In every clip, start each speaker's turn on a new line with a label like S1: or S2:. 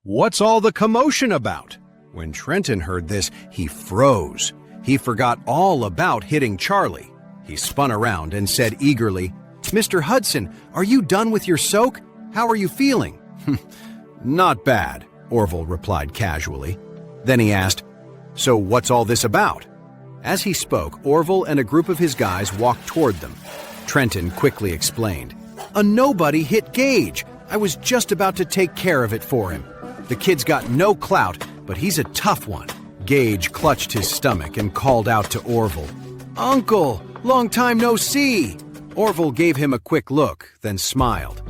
S1: What's all the commotion about?" When Trenton heard this, he froze. He forgot all about hitting Charlie. He spun around and said eagerly, "Mr. Hudson, are you done with your soak? How are you feeling?" "Not bad," Orville replied casually. Then he asked, "So what's all this about?" As he spoke, Orville and a group of his guys walked toward them. Trenton quickly explained, "A nobody hit Gage. I was just about to take care of it for him. The kid's got no clout, but he's a tough one." Gage clutched his stomach and called out to Orville, "Uncle, long time no see." Orville gave him a quick look, then smiled.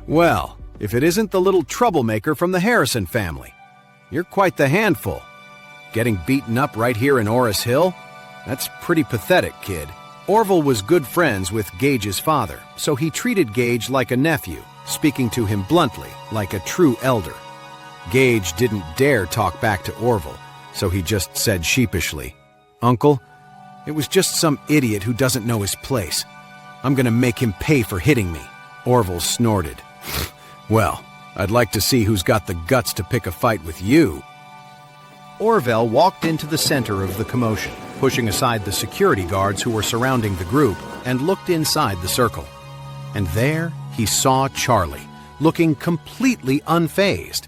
S1: "Well, if it isn't the little troublemaker from the Harrison family. You're quite the handful. Getting beaten up right here in Orris Hill? That's pretty pathetic, kid." Orville was good friends with Gage's father, so he treated Gage like a nephew, speaking to him bluntly, like a true elder. Gage didn't dare talk back to Orville, so he just said sheepishly, "Uncle, it was just some idiot who doesn't know his place. I'm gonna make him pay for hitting me." Orville snorted. "Well, I'd like to see who's got the guts to pick a fight with you." Orville walked into the center of the commotion, pushing aside the security guards who were surrounding the group, and looked inside the circle. And there he saw Charlie, looking completely unfazed.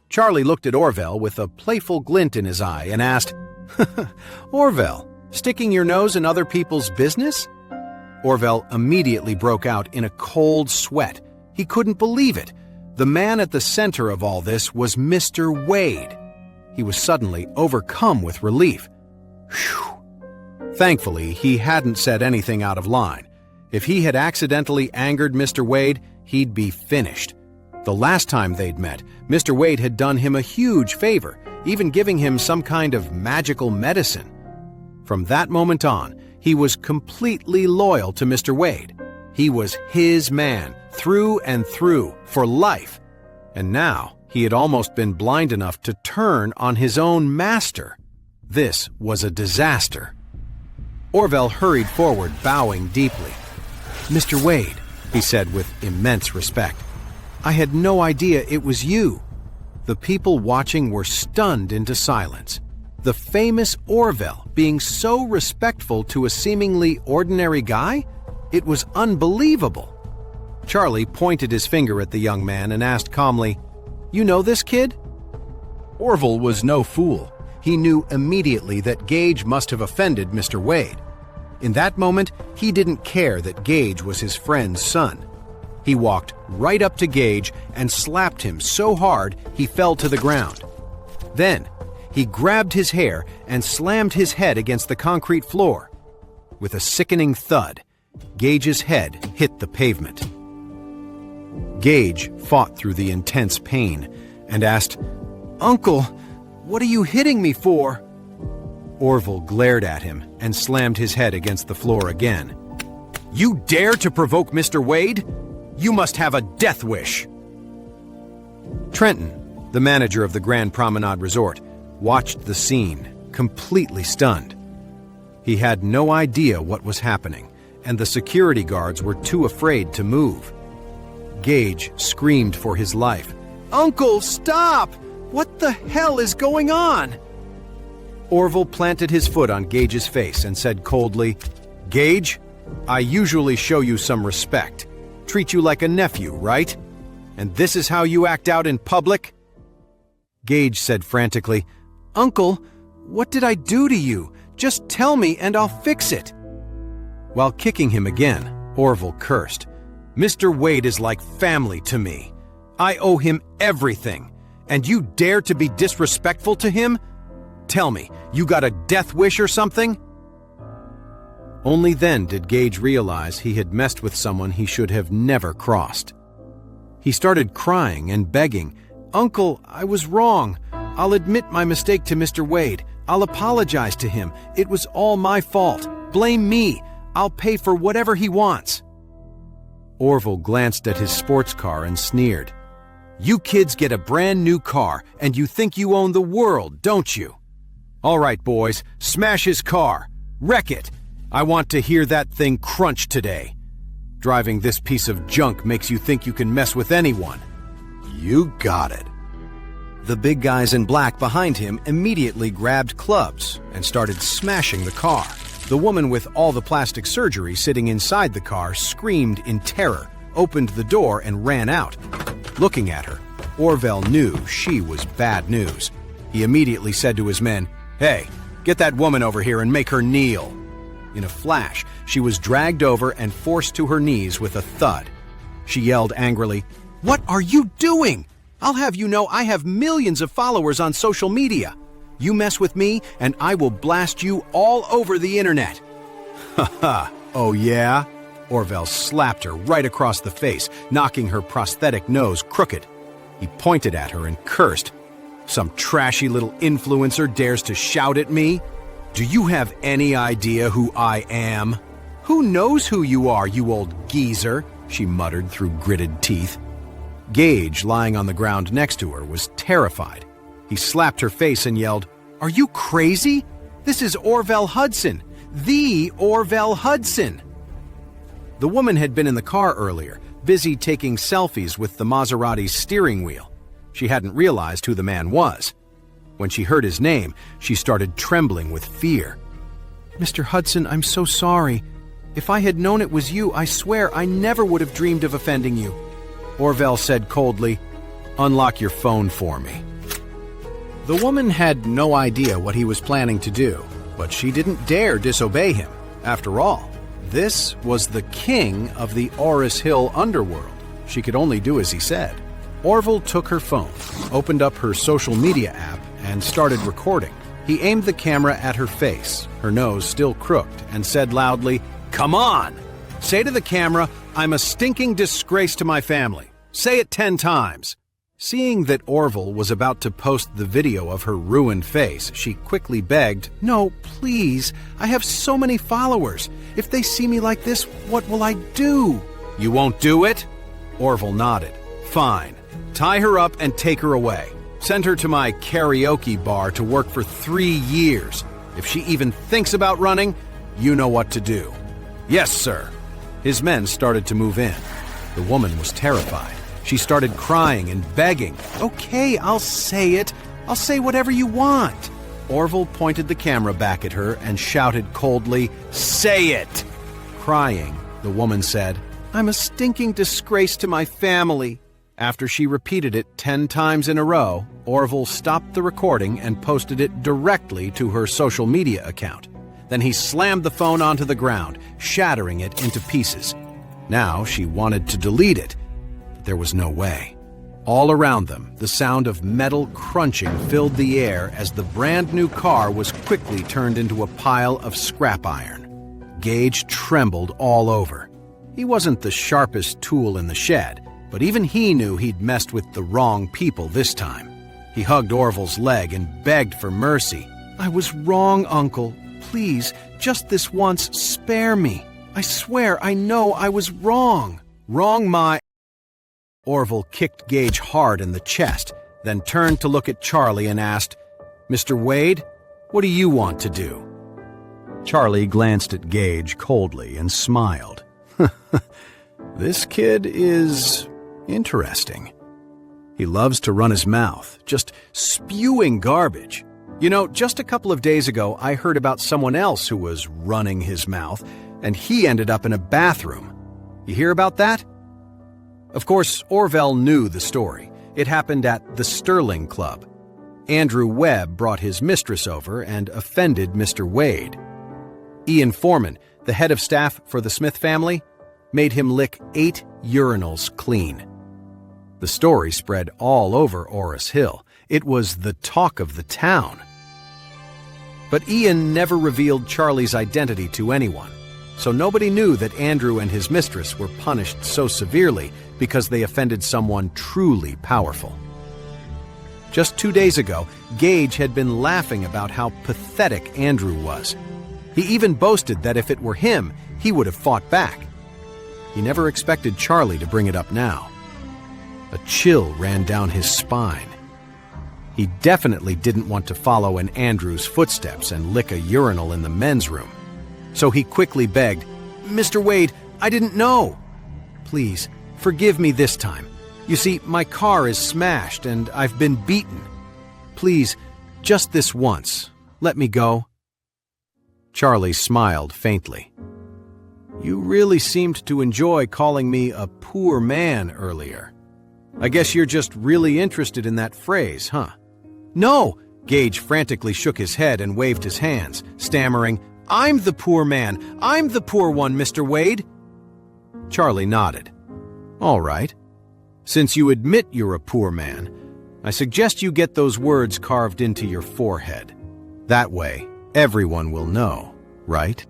S1: Charlie looked at Orville with a playful glint in his eye and asked, "Orville, sticking your nose in other people's business?" Orville immediately broke out in a cold sweat. He couldn't believe it. The man at the center of all this was Mr. Wade. He was suddenly overcome with relief. Phew. Thankfully, he hadn't said anything out of line. If he had accidentally angered Mr. Wade, he'd be finished. The last time they'd met, Mr. Wade had done him a huge favor, even giving him some kind of magical medicine. From that moment on, he was completely loyal to Mr. Wade. He was his man, through and through, for life. And now, he had almost been blind enough to turn on his own master. This was a disaster. Orville hurried forward, bowing deeply. "Mr. Wade," he said with immense respect, "I had no idea it was you." The people watching were stunned into silence. The famous Orville being so respectful to a seemingly ordinary guy? It was unbelievable. Charlie pointed his finger at the young man and asked calmly, "You know this kid?" Orville was no fool. He knew immediately that Gage must have offended Mr. Wade. In that moment, he didn't care that Gage was his friend's son. He walked right up to Gage and slapped him so hard he fell to the ground. Then, he grabbed his hair and slammed his head against the concrete floor. With a sickening thud, Gage's head hit the pavement. Gage fought through the intense pain and asked, "Uncle, what are you hitting me for?" Orville glared at him and slammed his head against the floor again. "You dare to provoke Mr. Wade? You must have a death wish." Trenton, the manager of the Grand Promenade Resort, watched the scene, completely stunned. He had no idea what was happening, and the security guards were too afraid to move. Gage screamed for his life. "Uncle, stop! What the hell is going on?" Orville planted his foot on Gage's face and said coldly, "Gage, I usually show you some respect. Treat you like a nephew, right? And this is how you act out in public?" Gage said frantically, "Uncle, what did I do to you? Just tell me and I'll fix it." While kicking him again, Orville cursed. "Mr. Wade is like family to me. I owe him everything. And you dare to be disrespectful to him? Tell me, you got a death wish or something?" Only then did Gage realize he had messed with someone he should have never crossed. He started crying and begging, "Uncle, I was wrong. I'll admit my mistake to Mr. Wade. I'll apologize to him. It was all my fault. Blame me. I'll pay for whatever he wants." Orville glanced at his sports car and sneered. "You kids get a brand new car, and you think you own the world, don't you? All right, boys, smash his car. Wreck it. I want to hear that thing crunch today. Driving this piece of junk makes you think you can mess with anyone. You got it." The big guys in black behind him immediately grabbed clubs and started smashing the car. The woman with all the plastic surgery sitting inside the car screamed in terror, opened the door, and ran out. Looking at her, Orville knew she was bad news. He immediately said to his men, "Hey, get that woman over here and make her kneel." In a flash, she was dragged over and forced to her knees with a thud. She yelled angrily, "What are you doing? I'll have you know I have millions of followers on social media. You mess with me and I will blast you all over the internet." "Ha ha, oh yeah?" Orville slapped her right across the face, knocking her prosthetic nose crooked. He pointed at her and cursed. "Some trashy little influencer dares to shout at me? Do you have any idea who I am?" "Who knows who you are, you old geezer?" she muttered through gritted teeth. Gage, lying on the ground next to her, was terrified. He slapped her face and yelled, "Are you crazy? This is Orville Hudson, the Orville Hudson!" The woman had been in the car earlier, busy taking selfies with the Maserati's steering wheel. She hadn't realized who the man was. When she heard his name, she started trembling with fear. "Mr. Hudson, I'm so sorry. If I had known it was you, I swear I never would have dreamed of offending you." Orville said coldly, "Unlock your phone for me." The woman had no idea what he was planning to do, but she didn't dare disobey him. After all, this was the king of the Oris Hill underworld. She could only do as he said. Orville took her phone, opened up her social media app, and started recording. He aimed the camera at her face, her nose still crooked, and said loudly, "Come on! Say to the camera, I'm a stinking disgrace to my family. Say it 10 times. Seeing that Orville was about to post the video of her ruined face, she quickly begged, "No, please. I have so many followers. If they see me like this, what will I do?" "You won't do it?" Orville nodded. "Fine. Tie her up and take her away. Send her to my karaoke bar to work for 3 years. If she even thinks about running, you know what to do." "Yes, sir." His men started to move in. The woman was terrified. She started crying and begging. "Okay, I'll say it. I'll say whatever you want." Orville pointed the camera back at her and shouted coldly, "Say it!" Crying, the woman said, "I'm a stinking disgrace to my family." After she repeated it 10 times in a row, Orville stopped the recording and posted it directly to her social media account. Then he slammed the phone onto the ground, shattering it into pieces. Now she wanted to delete it, but there was no way. All around them, the sound of metal crunching filled the air as the brand new car was quickly turned into a pile of scrap iron. Gage trembled all over. He wasn't the sharpest tool in the shed, but even he knew he'd messed with the wrong people this time. He hugged Orville's leg and begged for mercy. "I was wrong, Uncle. Please, just this once, spare me. I swear I know I was wrong." "Wrong my—" Orville kicked Gage hard in the chest, then turned to look at Charlie and asked, "Mr. Wade, what do you want to do?" Charlie glanced at Gage coldly and smiled. "This kid is interesting. He loves to run his mouth, just spewing garbage. You know, just a couple of days ago, I heard about someone else who was running his mouth, and he ended up in a bathroom. You hear about that?" Of course, Orville knew the story. It happened at the Sterling Club. Andrew Webb brought his mistress over and offended Mr. Wade. Ian Foreman, the head of staff for the Smith family, made him lick 8 urinals clean. The story spread all over Oris Hill. It was the talk of the town. But Ian never revealed Charlie's identity to anyone, so nobody knew that Andrew and his mistress were punished so severely because they offended someone truly powerful. Just 2 days ago, Gage had been laughing about how pathetic Andrew was. He even boasted that if it were him, he would have fought back. He never expected Charlie to bring it up now. A chill ran down his spine. He definitely didn't want to follow in Andrew's footsteps and lick a urinal in the men's room. So he quickly begged, "Mr. Wade, I didn't know. Please, forgive me this time. You see, my car is smashed and I've been beaten. Please, just this once. Let me go." Charlie smiled faintly. "You really seemed to enjoy calling me a poor man earlier. I guess you're just really interested in that phrase, huh?" "No!" Gage frantically shook his head and waved his hands, stammering, "I'm the poor man! I'm the poor one, Mr. Wade!" Charlie nodded. "All right. Since you admit you're a poor man, I suggest you get those words carved into your forehead. That way, everyone will know, right?"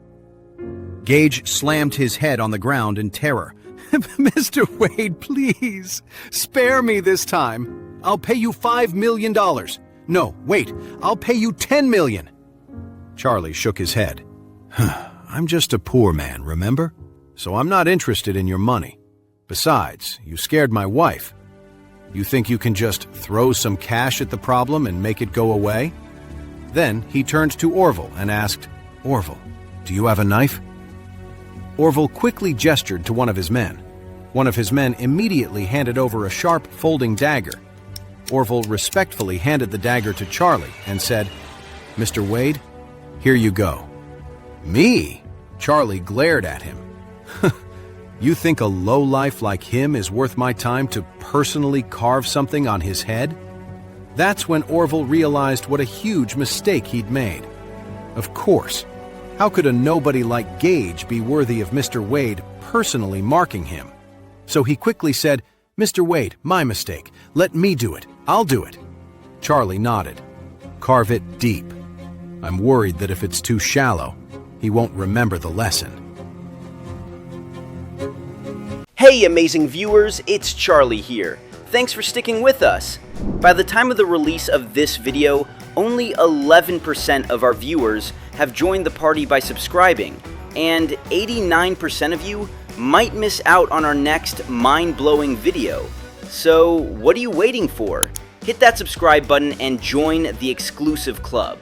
S1: Gage slammed his head on the ground in terror. "Mr. Wade, please, spare me this time. I'll pay you $5 million. No, wait, I'll pay you $10 million. Charlie shook his head. "I'm just a poor man, remember? So I'm not interested in your money. Besides, you scared my wife. You think you can just throw some cash at the problem and make it go away?" Then he turned to Orville and asked, "Orville, do you have a knife?" Orville quickly gestured to one of his men. One of his men immediately handed over a sharp folding dagger. Orville respectfully handed the dagger to Charlie and said, "Mr. Wade, here you go." "Me?" Charlie glared at him. "You think a lowlife like him is worth my time to personally carve something on his head?" That's when Orville realized what a huge mistake he'd made. Of course, how could a nobody like Gage be worthy of Mr. Wade personally marking him? So he quickly said, "Mr. Wade, my mistake. Let me do it. I'll do it." Charlie nodded. "Carve it deep. I'm worried that if it's too shallow, he won't remember the lesson."
S2: Hey amazing viewers, it's Charlie here. Thanks for sticking with us. By the time of the release of this video, only 11% of our viewers have joined the party by subscribing, and 89% of you might miss out on our next mind-blowing video. So what are you waiting for? Hit that subscribe button and join the exclusive club.